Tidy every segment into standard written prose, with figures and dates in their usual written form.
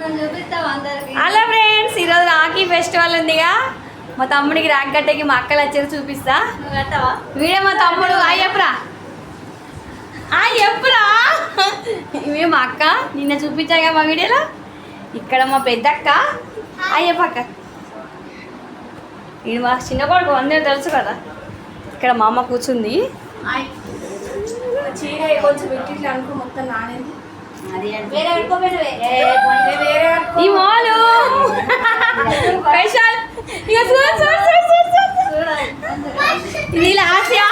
Hello friends, ఈరోజు Rakhi festival ఉందిగా. మా తమ్ముడికి రాఖీ కట్టకి మా అక్కలు వచ్చేది చూపిస్తా. వీడే మా తమ్ముడు. అయ్యప్పురా ఇవే మా అక్క, నిన్న చూపించాగా మా వీడియోలో. ఇక్కడ మా పెద్దక్క అయ్యప్పక్క. ఇది మా చిన్న కొడుకు, అందరూ తెలుసు కదా. ఇక్కడ మా అమ్మ కూర్చుంది. చీర కొంచెం పెట్టి అనుకో, మొత్తం నానేది. ఈ మాలు స్పెషల్. ఇది లాస్యా.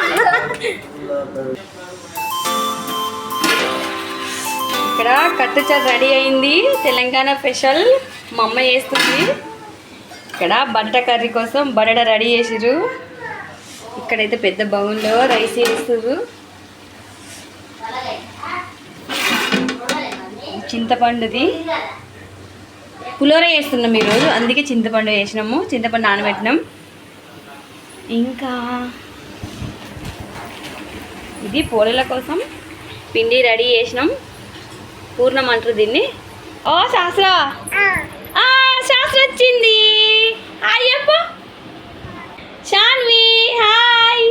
ఇక్కడ కట్టుచారు రెడీ అయింది, తెలంగాణ స్పెషల్. మా అమ్మ చేస్తుంది. ఇక్కడ బట్ట కర్రీ కోసం బడడ రెడీ చేసిర్రు. ఇక్కడైతే పెద్ద బౌన్లో రైస్ వేస్తుర్రు. చింతపండుది పులిహోర చేస్తున్నాం ఈరోజు, అందుకే చింతపండు వేసినాము. చింతపండు నానబెట్టినాం. ఇంకా ఇది పోలేల కోసం పిండి రెడీ చేసినాం. పూర్ణం అంటారు దీన్ని. ఓ శాస్త్ర, శాస్త్ర వచ్చింది. అయ్యప్ప శాన్వి హాయ్.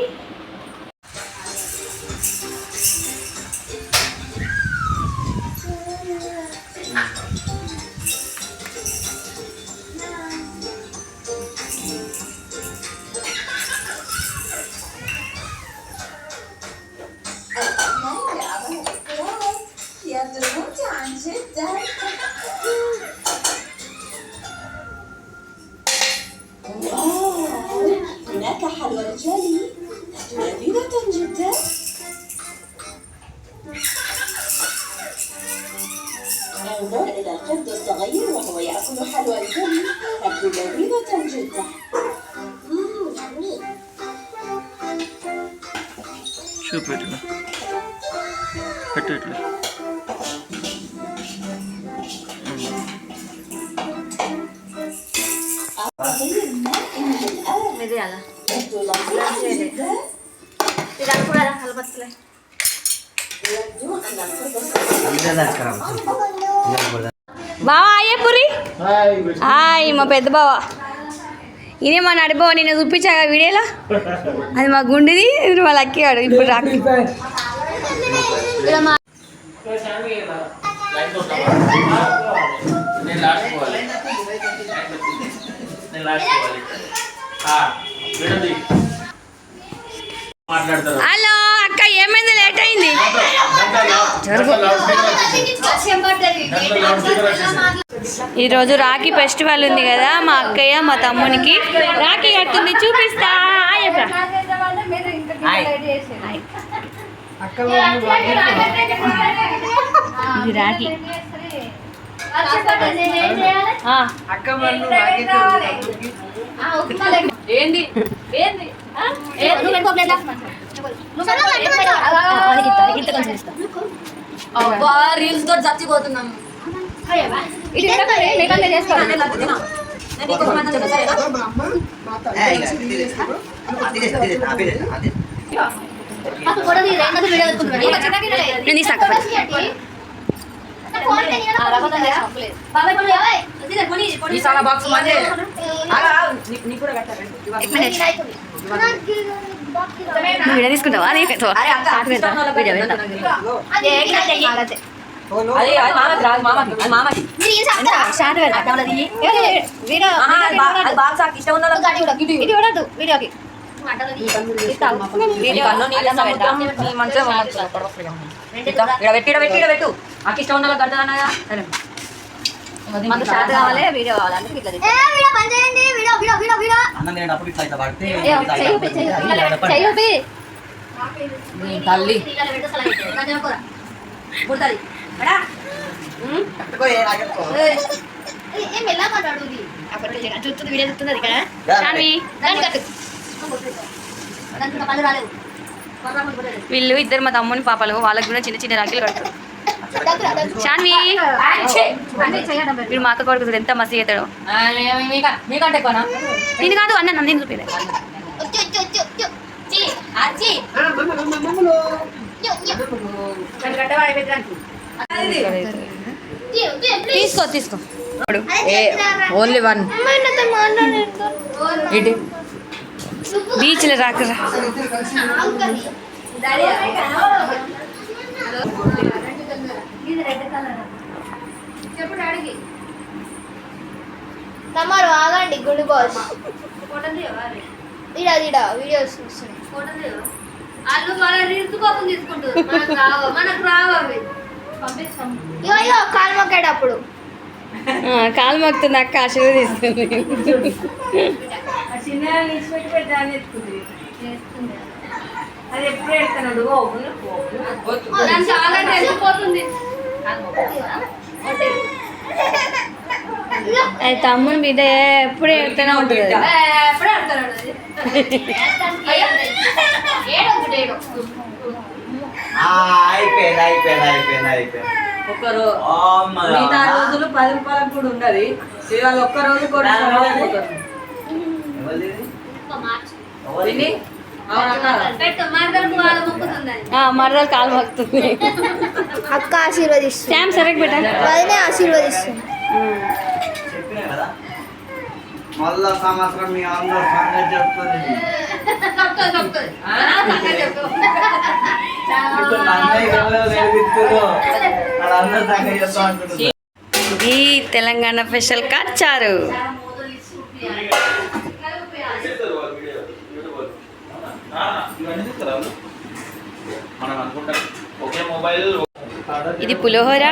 هناك حلوى رجالي لذيذة جدا. انظر إلى القرد الصغير وهو يأكل حلوى الجلي، تبدو لذيذة جدا. شوف بيتنا هتقدر బావా అయ్యపురి. హాయ్ మా పెద్ద బావ. ఇదే మా నడిబావ, నేను చూపించాగా వీడియోలో. అది మా గుండిది, ఇది మా లక్కిగాడు. ఇప్పుడు రాకి హలో అక్క, ఏమైంది? లేట్ అయింది. ఈరోజు రాఖీ ఫెస్టివల్ ఉంది కదా. మా అక్కయ్య మా తమ్మునికి రాఖీ కడుతుంది, చూపిస్తా. ఇది రాఖీ. ఏంది ఏంది రీల్స్ తోటి చచ్చిపోతున్నాం. తీసుకుంటావా? వీళ్ళు ఇద్దరు మా తమ్ముని పాపలు, వాళ్ళకి కూడా చిన్న చిన్న రాఖీలు కడతారు. శాన్వి వీడు మా అక్క కొడుకు ఎంత మస్తు చేస్తాడు. నేను కాదు అన్న, నన్ను చూపేది. తీసుకో తీసుకో. ఓన్లీ వన్ ఇటు బీచ్లో రాకరా తమ్మారు ఆగండి గుడి బాస్ ఇడా ఇడా వీడియోస్ చూస్తున్నాయి వాళ్ళు మన రీల్స్ కోసం తీసుకుంటారు మనకు రావు అవి పంపిస్తాం అయ్యో కాలు మొక్కేటప్పుడు కాలు మొక్కుతుంది అక్క ఆశీర్వదిస్తుంది అది ఎప్పుడు ఎడుతున్నాడు చాలా తెలిసిపోతుంది అది తమ్ముడు బిడ్డ ఎప్పుడు ఎడుతూనే ఉంటుంది ఎప్పుడు ఆడుతున్నాడు ఒకరు మిగతా రోజులు 10 రూపాయలకు కూడా ఉండదు ఇవాళ ఒక్క రోజు కూడా మరదలు కాలు మొక్కుతుంది అక్క ఆశీర్వదిస్తుంది శామ్ సరే బిడ్డ వదినే ఆశీర్వదిస్తుంది చెప్పినా కదా మళ్ళా సంవత్సరం మీ అందరూ సంగతి చెప్తుంది ఇప్పుడు అన్నయ్య నేర్పిస్తారు వాళ్ళందరూ సంగతి చెప్తా అంటున్నారు ఇది తెలంగాణ స్పెషల్ కచ్చారు మనం అనుకుంటాం ఒకే మొబైల్ ఇది పులిహోర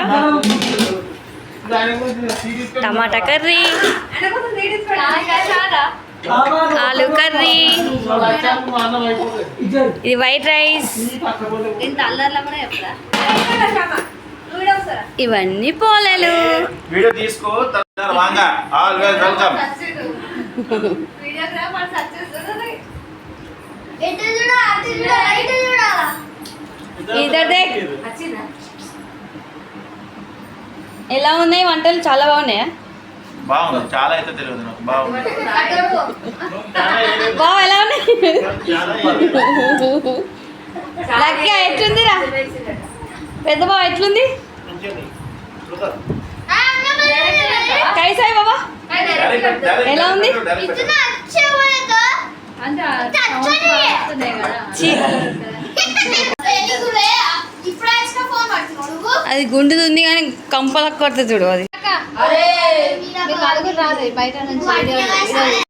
టమాటా కర్రీ ఆలు కర్రీ ఇది వైట్ రైస్ ఇవన్నీ పోలేలు వీడియో తీసుకో వాంగా ఆల్వేస్ వెల్కమ్ ఇదదే ఎలా ఉన్నాయి వంటలు చాలా బాగున్నాయా బాగుంది చాలా అయితే తెలియదు నాకు బాగుంది బావ ఎలా ఉన్నాయి లక్కీ ఎట్లుందిరా పెద్ద బావ ఎట్లుంది కైసాయి బాబా ఎలా ఉంది ఛీ. అది గుండుది ఉంది కానీ కంపలకు కొడుతుంది చూడు అది బయట నుంచి